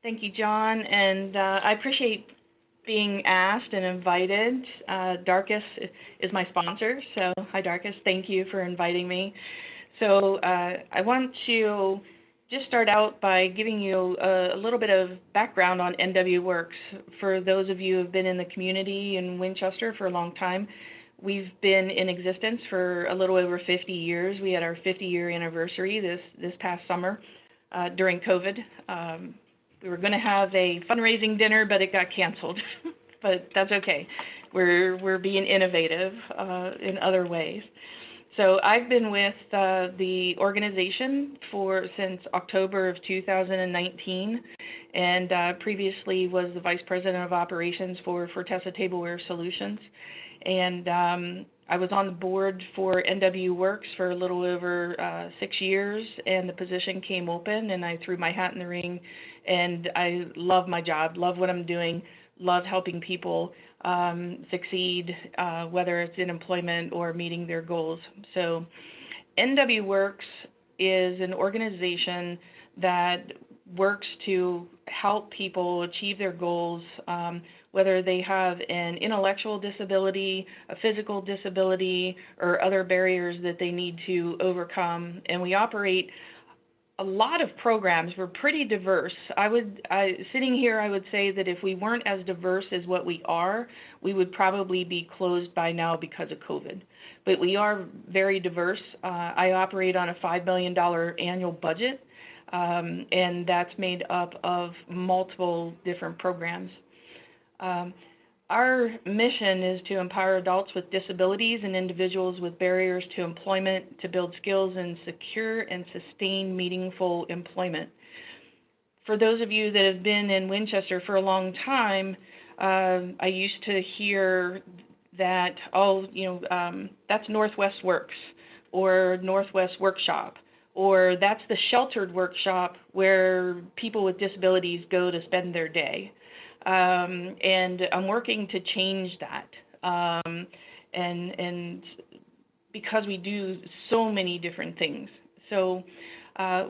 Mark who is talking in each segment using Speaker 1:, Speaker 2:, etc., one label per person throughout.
Speaker 1: Thank you, John, and I appreciate being asked and invited. Darkus is my sponsor, so hi Darkus, thank you for inviting me. So I want to just start out by giving you a little bit of background on NW Works. For those of you who have been in the community in Winchester for a long time, we've been in existence for a little over 50 years. We had our 50-year anniversary this past summer during COVID. We were going to have a fundraising dinner, but it got canceled. But that's okay. We're being innovative in other ways. So I've been with the organization since October of 2019, and previously was the Vice President of Operations for Fortessa Tableware Solutions. And I was on the board for NW Works for a little over 6 years, and the position came open, and I threw my hat in the ring. And I love my job, love what I'm doing, love helping people succeed, whether it's in employment or meeting their goals. So NW Works is an organization that works to help people achieve their goals, whether they have an intellectual disability, a physical disability, or other barriers that they need to overcome. And we operate a lot of programs. We're pretty diverse. Sitting here, I would say that if we weren't as diverse as what we are, we would probably be closed by now because of COVID. But we are very diverse. I operate on a $5 million annual budget, and that's made up of multiple different programs. Our mission is to empower adults with disabilities and individuals with barriers to employment to build skills and secure and sustain meaningful employment. For those of you that have been in Winchester for a long time, I used to hear that, that's Northwest Works or Northwest Workshop, or that's the sheltered workshop where people with disabilities go to spend their day. And I'm working to change that, and because we do so many different things. So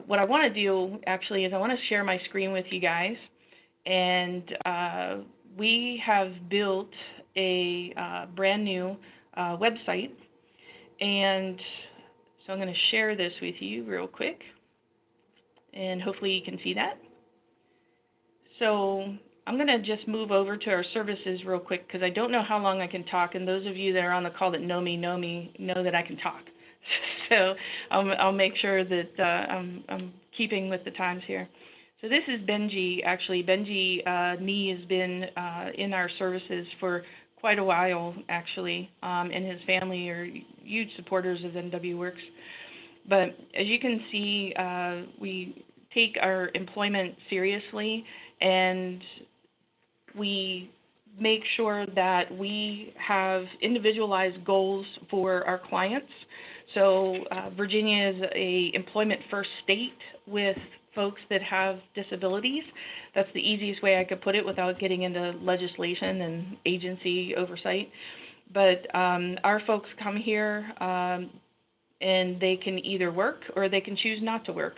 Speaker 1: what I want to do actually is I want to share my screen with you guys, and we have built a brand new website, and so I'm going to share this with you real quick, and hopefully you can see that. So I'm going to just move over to our services real quick because I don't know how long I can talk, and those of you that are on the call that know me know that I can talk. So I'll make sure that I'm keeping with the times here. So this is Benji. Actually, Benji Nee has been in our services for quite a while, actually, and his family are huge supporters of NW Works. But as you can see, we take our employment seriously, and we make sure that we have individualized goals for our clients. So Virginia is an employment first state with folks that have disabilities. That's the easiest way I could put it without getting into legislation and agency oversight. But our folks come here and they can either work or they can choose not to work.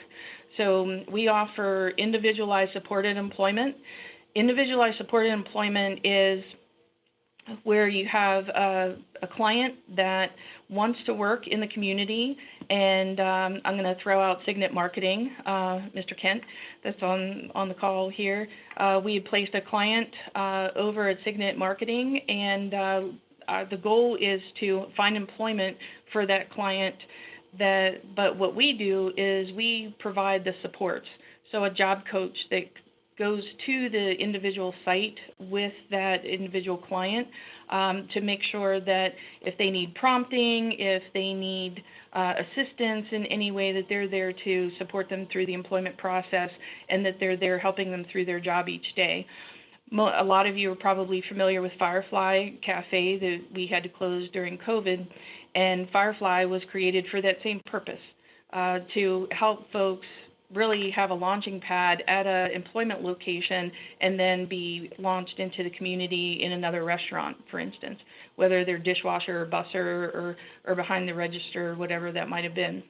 Speaker 1: So we offer individualized supported employment. Individualized supported employment is where you have a client that wants to work in the community, and I'm going to throw out Signet Marketing, Mr. Kent, that's on the call here. We had placed a client over at Signet Marketing, and the goal is to find employment for that client. But what we do is we provide the supports. So a job coach that goes to the individual site with that individual client to make sure that if they need prompting, if they need assistance in any way, that they're there to support them through the employment process, and that they're there helping them through their job each day. A lot of you are probably familiar with Firefly Cafe that we had to close during COVID, and Firefly was created for that same purpose, to help folks really have a launching pad at an employment location and then be launched into the community in another restaurant, for instance, whether they're dishwasher or busser or behind the register, whatever that might have been.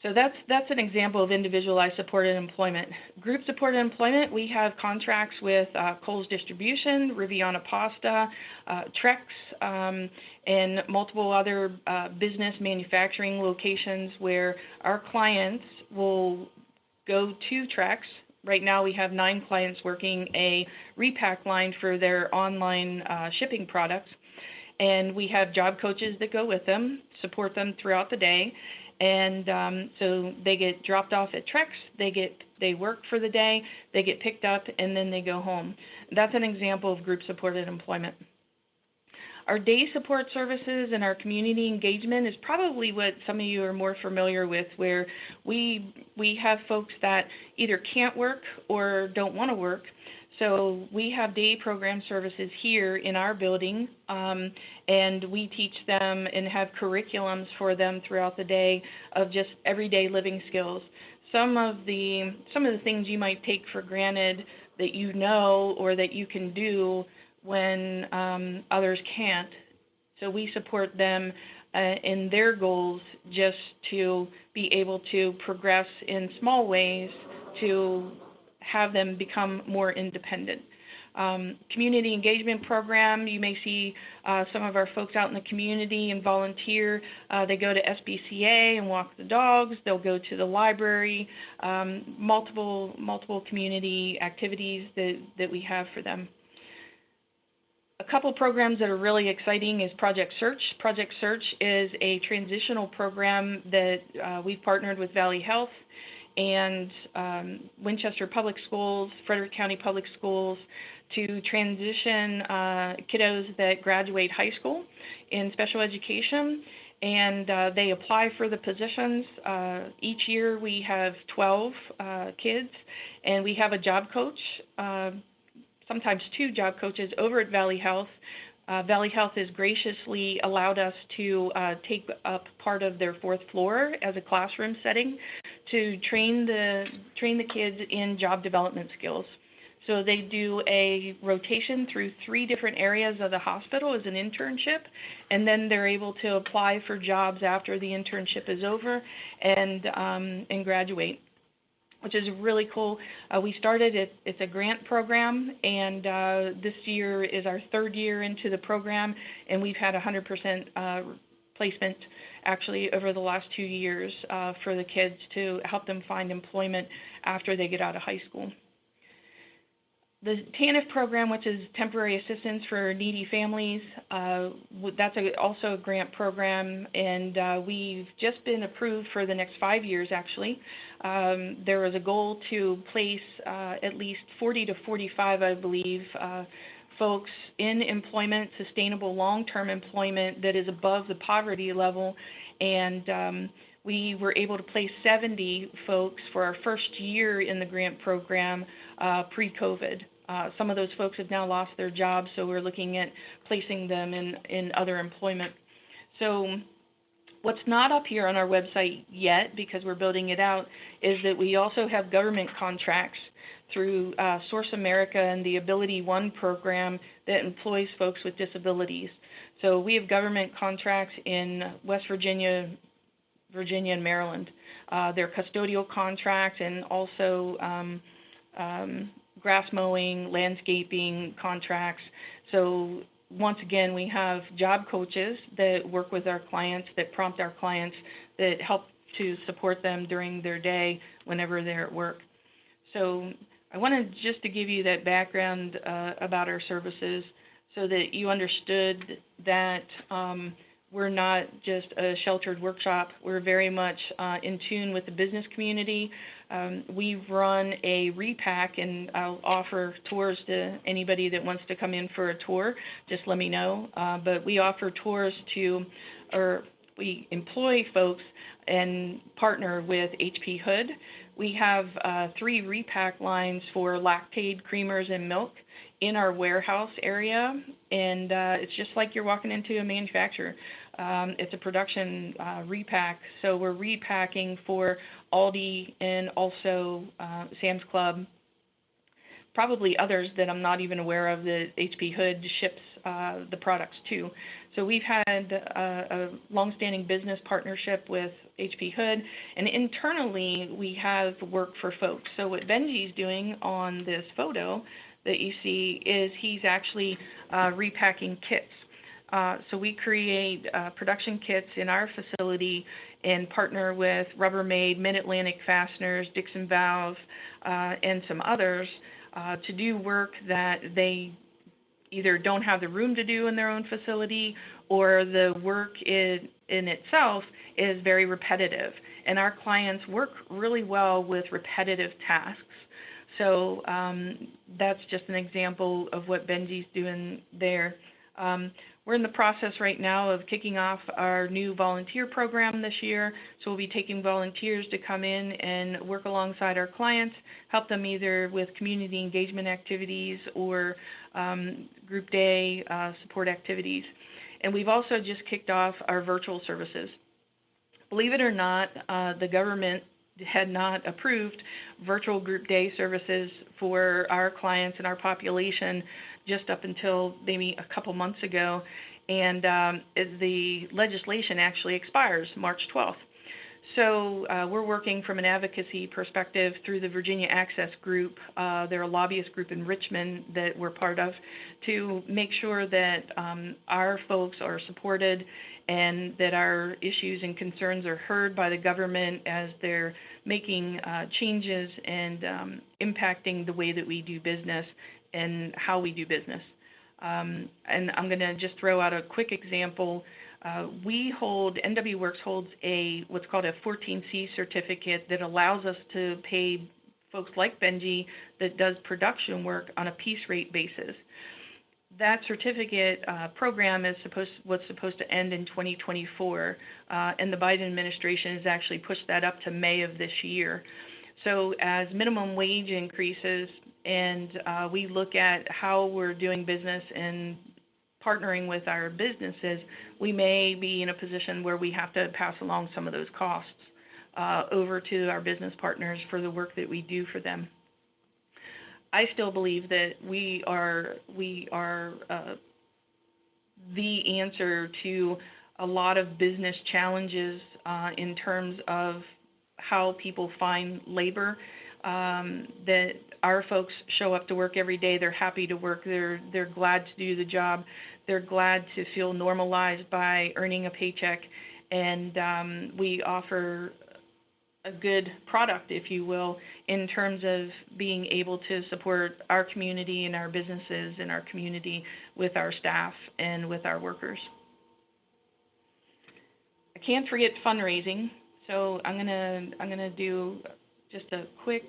Speaker 1: So that's an example of individualized supported employment. Group supported employment, we have contracts with Kohl's Distribution, Riviana Pasta, Trex, and multiple other business manufacturing locations where our clients will go to Trex. Right now we have 9 clients working a repack line for their online shipping products. And we have job coaches that go with them, support them throughout the day. And so they get dropped off at Trex, they work for the day, they get picked up, and then they go home. That's an example of group-supported employment. Our day support services and our community engagement is probably what some of you are more familiar with, where we have folks that either can't work or don't want to work. So we have day program services here in our building, and we teach them and have curriculums for them throughout the day of just everyday living skills. Some of the things you might take for granted that you know or that you can do when others can't. So we support them in their goals just to be able to progress in small ways to have them become more independent. Community engagement program, you may see some of our folks out in the community and volunteer. They go to SBCA and walk the dogs. They'll go to the library, multiple community activities that we have for them. A couple programs that are really exciting is Project Search. Project Search is a transitional program that we've partnered with Valley Health and Winchester Public Schools, Frederick County Public Schools, to transition kiddos that graduate high school in special education, and they apply for the positions. Each year we have 12 kids, and we have a job coach, sometimes 2 job coaches over at Valley Health. Valley Health has graciously allowed us to take up part of their 4th floor as a classroom setting to train the kids in job development skills. So they do a rotation through 3 different areas of the hospital as an internship, and then they're able to apply for jobs after the internship is over and graduate, which is really cool. We started it, it's a grant program, and this year is our 3rd year into the program, and we've had 100% placement actually over the last 2 years for the kids to help them find employment after they get out of high school. The Tanf Program, which is temporary assistance for needy families, that's also a grant program, and we've just been approved for the next 5 years, actually. There was a goal to place at least 40 to 45, I believe, folks in employment, sustainable long-term employment that is above the poverty level, and we were able to place 70 folks for our first year in the grant program pre-COVID. Some of those folks have now lost their jobs, so we're looking at placing them in other employment. So what's not up here on our website yet, because we're building it out, is that we also have government contracts through Source America and the Ability One program that employs folks with disabilities. So we have government contracts in West Virginia, and Maryland. They're custodial contracts and also grass mowing, landscaping contracts. So once again, we have job coaches that work with our clients, that prompt our clients, that help to support them during their day whenever they're at work. So I wanted just to give you that background about our services so that you understood that we're not just a sheltered workshop. We're very much in tune with the business community. We run a repack, and I'll offer tours to anybody that wants to come in for a tour. Just let me know. But we offer tours or we employ folks and partner with HP Hood. We have 3 repack lines for lactate, creamers, and milk in our warehouse area, and it's just like you're walking into a manufacturer. It's a production repack, so we're repacking for Aldi and also Sam's Club, probably others that I'm not even aware of that HP Hood ships the products too. So we've had a longstanding business partnership with HP Hood, and internally we have work for folks. So what Benji's doing on this photo that you see is he's actually repacking kits. So we create production kits in our facility and partner with Rubbermaid, Mid-Atlantic Fasteners, Dixon Valve, and some others to do work that they either don't have the room to do in their own facility, or the work in itself is very repetitive. And our clients work really well with repetitive tasks. So that's just an example of what Benji's doing there. We're in the process right now of kicking off our new volunteer program this year. So we'll be taking volunteers to come in and work alongside our clients, help them either with community engagement activities or group day support activities. And we've also just kicked off our virtual services. Believe it or not, the government had not approved virtual group day services for our clients and our population just up until maybe a couple months ago, and the legislation actually expires March 12th. So we're working from an advocacy perspective through the Virginia Access Group. They're a lobbyist group in Richmond that we're part of, to make sure that our folks are supported and that our issues and concerns are heard by the government as they're making changes and impacting the way that we do business and how we do business. And I'm going to just throw out a quick example. NW Works holds what's called a 14C certificate that allows us to pay folks like Benji that does production work on a piece rate basis. That certificate program was supposed to end in 2024, and the Biden administration has actually pushed that up to May of this year. So as minimum wage increases and we look at how we're doing business and partnering with our businesses, we may be in a position where we have to pass along some of those costs over to our business partners for the work that we do for them. I still believe that we are the answer to a lot of business challenges in terms of how people find labor. That our folks show up to work every day. They're happy to work. They're glad to do the job. They're glad to feel normalized by earning a paycheck, and we offer a good product, if you will, in terms of being able to support our community and our businesses and our community with our staff and with our workers. I can't forget fundraising, so I'm gonna do just a quick.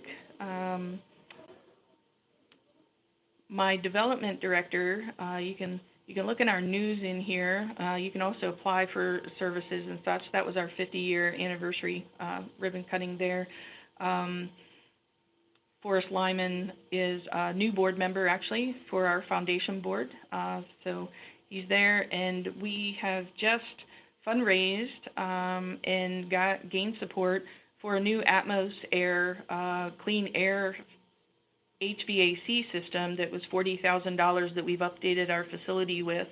Speaker 1: My development director, you can look in our news in here. You can also apply for services and such. That was our 50-year anniversary ribbon cutting there. Forrest Lyman is a new board member, actually, for our foundation board. So he's there, and we have just fundraised and gained support for a new Atmos Air clean air HVAC system that was $40,000 that we've updated our facility with,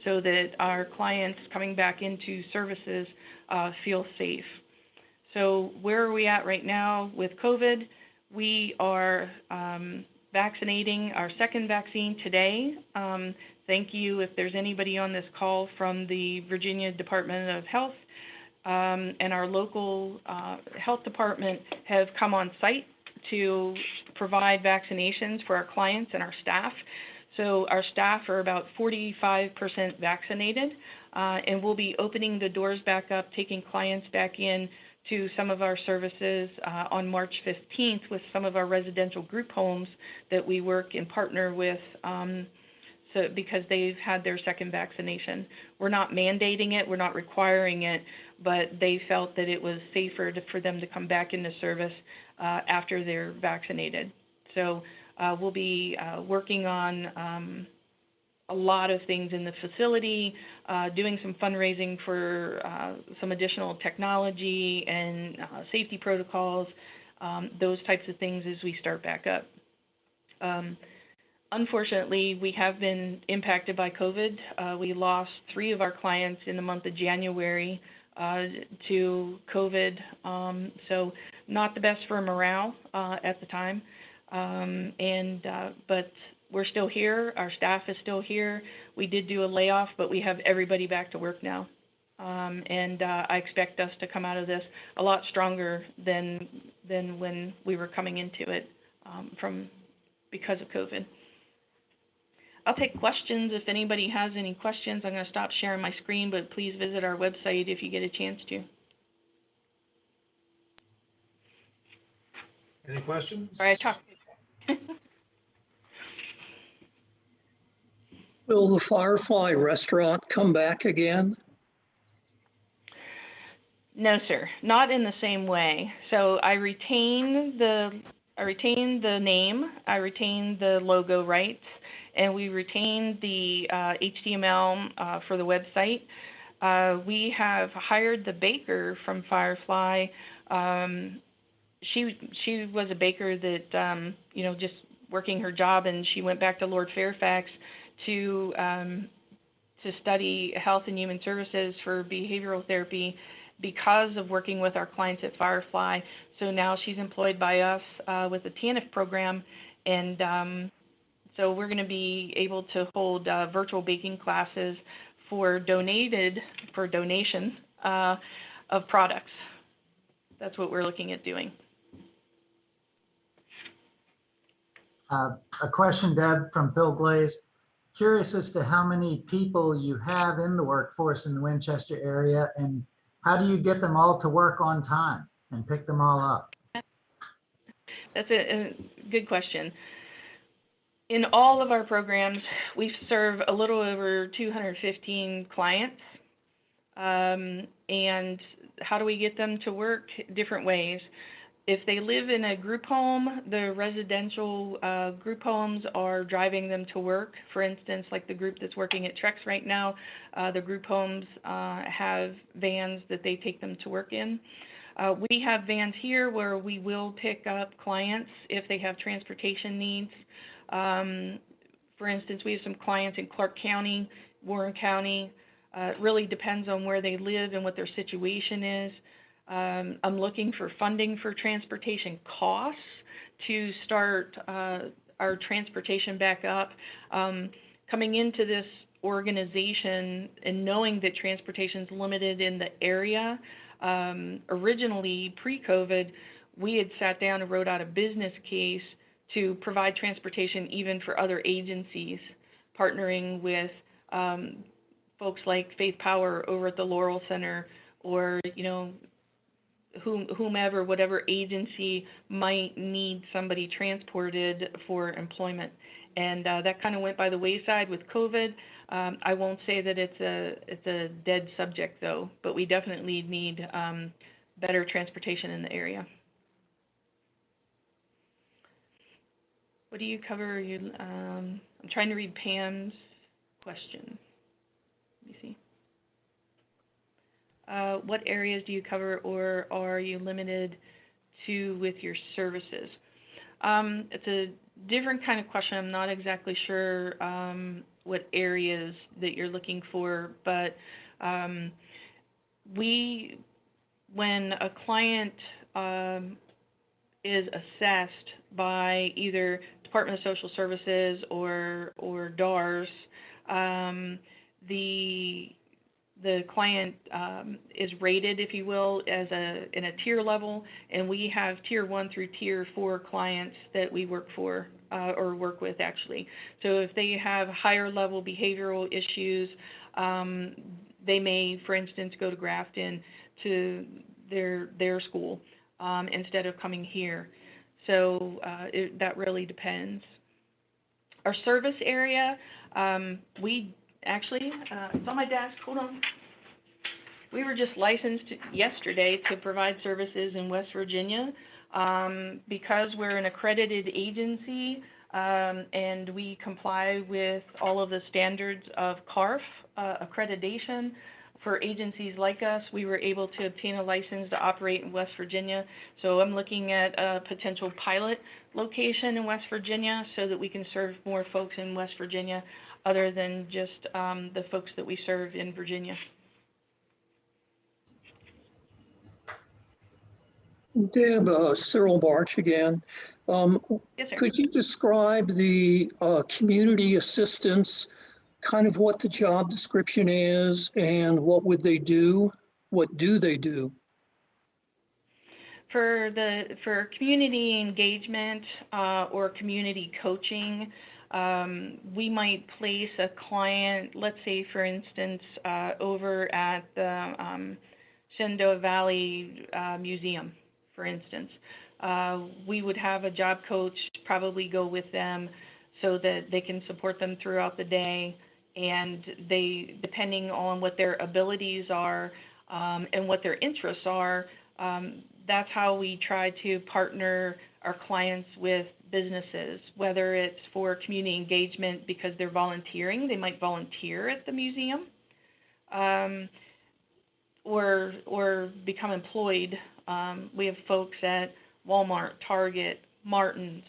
Speaker 1: so that our clients coming back into services feel safe. So where are we at right now with COVID? We are vaccinating our second vaccine today. Thank you if there's anybody on this call from the Virginia Department of Health and our local health department have come on site to provide vaccinations for our clients and our staff. So our staff are about 45% vaccinated, and we'll be opening the doors back up, taking clients back in to some of our services on March 15th with some of our residential group homes that we work and partner with because they've had their second vaccination. We're not mandating it, we're not requiring it, but they felt that it was safer for them to come back into service after they're vaccinated. So we'll be working on a lot of things in the facility, doing some fundraising for some additional technology and safety protocols, those types of things as we start back up. Unfortunately, we have been impacted by COVID. We lost 3 of our clients in the month of January to COVID, so not the best for morale at the time. But we're still here. Our staff is still here. We did do a layoff, but we have everybody back to work now. I expect us to come out of this a lot stronger than when we were coming into it because of COVID. I'll take questions if anybody has any questions. I'm going to stop sharing my screen, but please visit our website if you get a chance to.
Speaker 2: Any questions?
Speaker 1: All right, talk.
Speaker 3: Will the Firefly restaurant come back again?
Speaker 1: No, sir, not in the same way. So I retain the name, I retain the logo rights, and we retain the HTML for the website. We have hired the baker from Firefly. She was a baker that just working her job, and she went back to Lord Fairfax to study health and human services for behavioral therapy because of working with our clients at Firefly. So now she's employed by us with the Tanf Program, and so we're going to be able to hold virtual baking classes for donation of products. That's what we're looking at doing.
Speaker 4: A question, Deb, from Phil Glaze. Curious as to how many people you have in the workforce in the Winchester area, and how do you get them all to work on time and pick them all up?
Speaker 1: That's a good question. In all of our programs, we serve a little over 215 clients. And how do we get them to work? Different ways. If they live in a group home, the residential group homes are driving them to work. For instance, like the group that's working at Trex right now, the group homes have vans that they take them to work in. We have vans here where we will pick up clients if they have transportation needs. For instance, we have some clients in Clark County, Warren County. It really depends on where they live and what their situation is. I'm looking for funding for transportation costs to start our transportation back up. Coming into this organization and knowing that transportation is limited in the area, originally pre-COVID, we had sat down and wrote out a business case to provide transportation even for other agencies, partnering with folks like Faith Power over at the Laurel Center, or whomever, whatever agency might need somebody transported for employment. And that kind of went by the wayside with COVID. I won't say that it's a dead subject though, but we definitely need better transportation in the area. What do you cover? I'm trying to read Pam's question. Let me see. What areas do you cover, or are you limited to with your services? It's a different kind of question. I'm not exactly sure what areas that you're looking for, but when a client is assessed by either Department of Social Services or DARS, the client is rated, if you will, as in a tier level, and we have tier 1 through tier 4 clients that we work for or work with actually. So if they have higher level behavioral issues, they may, for instance, go to Grafton to their school instead of coming here. So that really depends. Our service area, we actually, it's on my desk, hold on. We were just licensed yesterday to provide services in West Virginia because we're an accredited agency and we comply with all of the standards of CARF accreditation for agencies like us, we were able to obtain a license to operate in West Virginia. So I'm looking at a potential pilot location in West Virginia so that we can serve more folks in West Virginia other than just the folks that we serve in Virginia.
Speaker 3: Deb, Cyril March again.
Speaker 1: Yes, sir.
Speaker 3: Could you describe the community assistance, kind of what the job description is and what would they do? What do they do?
Speaker 1: For community engagement or community coaching, we might place a client, let's say for instance, over at the Shenandoah Valley Museum, for instance. We would have a job coach probably go with them so that they can support them throughout the day, and they, depending on what their abilities are and what their interests are, that's how we try to partner our clients with businesses, whether it's for community engagement because they're volunteering, they might volunteer at the museum, or become employed. We have folks at Walmart, Target, Martin's.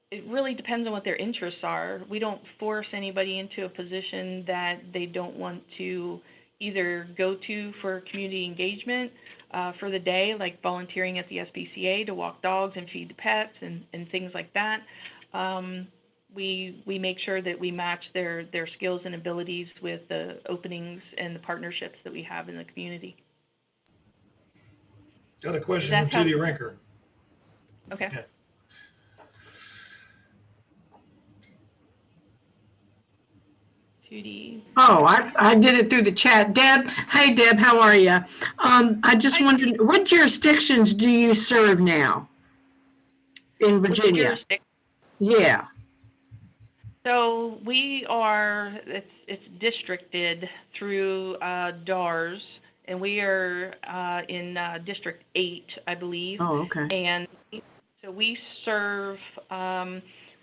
Speaker 1: It really depends on what their interests are. We don't force anybody into a position that they don't want to either go to for community engagement for the day, like volunteering at the SPCA to walk dogs and feed the pets and things like that. We make sure that we match their skills and abilities with the openings and the partnerships that we have in the community.
Speaker 2: Got a question from Judy Rinker.
Speaker 1: Okay.
Speaker 2: Yeah.
Speaker 1: Judy.
Speaker 5: Oh, I did it through the chat. Deb, hey Deb, how are you? I just wondered, what jurisdictions do you serve now in Virginia? Yeah.
Speaker 1: So we are, it's districted through DARS, and we are in District 8, I believe.
Speaker 5: Oh, okay.
Speaker 1: And so we serve,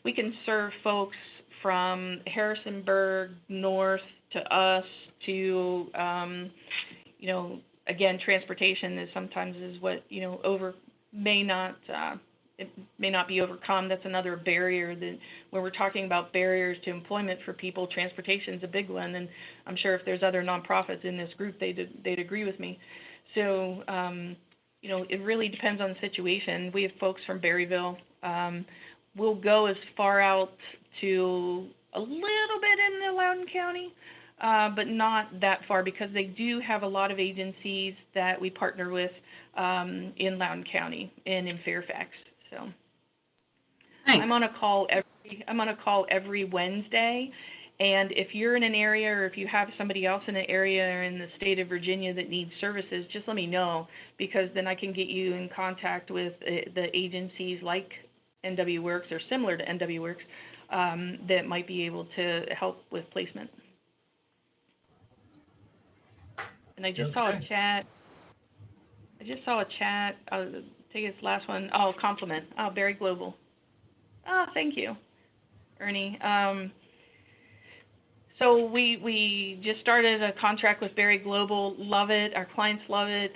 Speaker 1: we can serve folks from Harrisonburg north to us to, you know, again, transportation is sometimes is what, you know, it may not be overcome. That's another barrier that when we're talking about barriers to employment for people, transportation is a big one. And I'm sure if there's other nonprofits in this group, they'd agree with me. So, you know, it really depends on the situation. We have folks from Berryville. We'll go as far out to a little bit in Loudoun County, but not that far because they do have a lot of agencies that we partner with in Loudoun County and in Fairfax. So
Speaker 5: Thanks.
Speaker 1: I'm on a call every Wednesday, and if you're in an area or if you have somebody else in an area or in the state of Virginia that needs services, just let me know, because then I can get you in contact with the agencies like NW Works or similar to NW Works that might be able to help with placement. And I just saw a chat. I'll take this last one. Oh, compliment. Oh, Berry Global. Oh, thank you, Ernie. So we just started a contract with Berry Global. Love it. Our clients love it.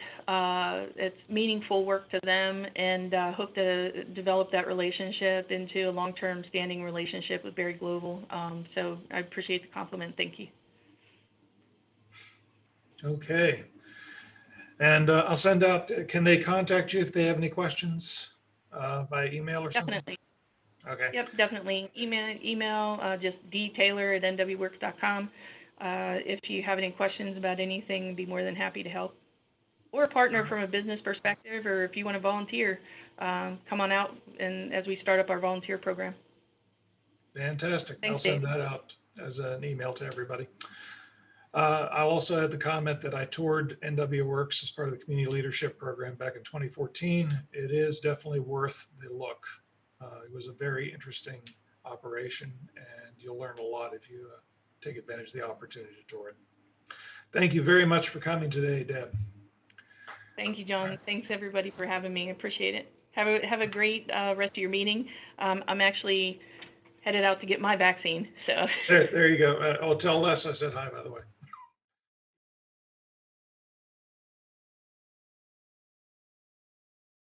Speaker 1: It's meaningful work to them, and hope to develop that relationship into a long-term standing relationship with Berry Global. So I appreciate the compliment. Thank you.
Speaker 2: Okay. And I'll send out, can they contact you if they have any questions by email or something?
Speaker 1: Definitely.
Speaker 2: Okay.
Speaker 1: Yep, definitely. Email just dtaylor@nwworks.com. If you have any questions about anything, I'd be more than happy to help. Or a partner from a business perspective, or if you want to volunteer, come on out and as we start up our volunteer program.
Speaker 2: Fantastic.
Speaker 1: Thanks,
Speaker 2: I'll send
Speaker 1: Dave.
Speaker 2: that out as an email to everybody. I'll also add the comment that I toured NW Works as part of the Community Leadership Program back in 2014. It is definitely worth the look. It was a very interesting operation, and you'll learn a lot if you take advantage of the opportunity to tour it. Thank you very much for coming today, Deb.
Speaker 1: Thank you, John. Right. Thanks everybody for having me. I appreciate it. Have a great rest of your meeting. I'm actually headed out to get my vaccine. So
Speaker 2: there you go. I'll tell Les I said hi, by the way.